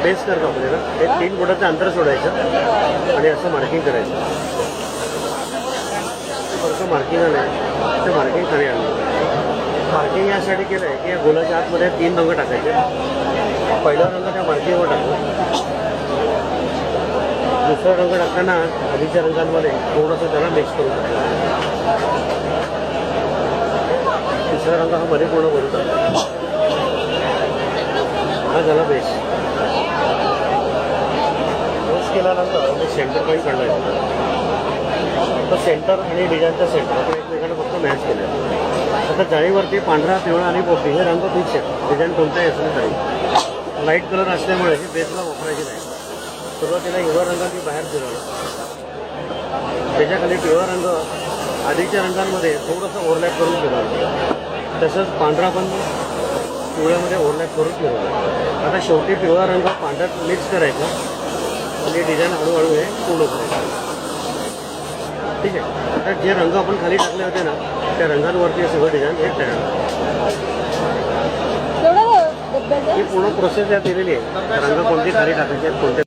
Base करतो आपल्याला हे 3 बोटाचं अंतर सोडायचं आणि असं मार्किंग करायचं. बरं मार्किंग आलं ते मार्किंग खाली आणलं. मार्किंग यासाठी केलं आहे की या गोलाच्या आतमध्ये 3 रंग टाकायचे. पहिला रंग त्या मार्किंगवर टाकला. दुसरा रंग टाकताना आधीच्या रंगांमध्ये थोडंसं त्याला मिक्स करून टाकायचं. तिसरा रंग हा मध्ये पूर्ण भरून टाकला. हा झाला बेस. बेस केल्यानंतर मी सेंटर पॉईंट काढलाय. तर सेंटर आणि डिझाईनचा सेंटर आपण एकमेकांना फक्त मॅच केलं. आता जाळीवरती पांढरा, पिवळा आणि पोपटी हे रंग फिक्स आहेत. डिझाईन कोणताही असलं तरी लाईट कलर असल्यामुळे हे बेसला वापरायची नाही. सुरुवातीला हिरवा रंग मी बाहेर फिरवला. त्याच्याखाली पिवळा रंग आधीच्या रंगांमध्ये थोडंसं ओव्हरलॅप करून फिरवलं. तसंच पांढरा पण पिवळ्यामध्ये ओव्हरलॅप करून फिरवलं. आता शेवटी पिवळा रंग पांढऱ्यात मिक्स करायचा आणि डिझाईन हळूहळू हे पूर्ण करायचं. ठीक आहे. आता जे रंग आपण खाली टाकले होते ना त्या रंगांवरती सगळं डिझाईन हे तयार. ही पूर्ण प्रोसेस यात दिलेली आहे. रंग कोणते खाली टाकायचे कोणते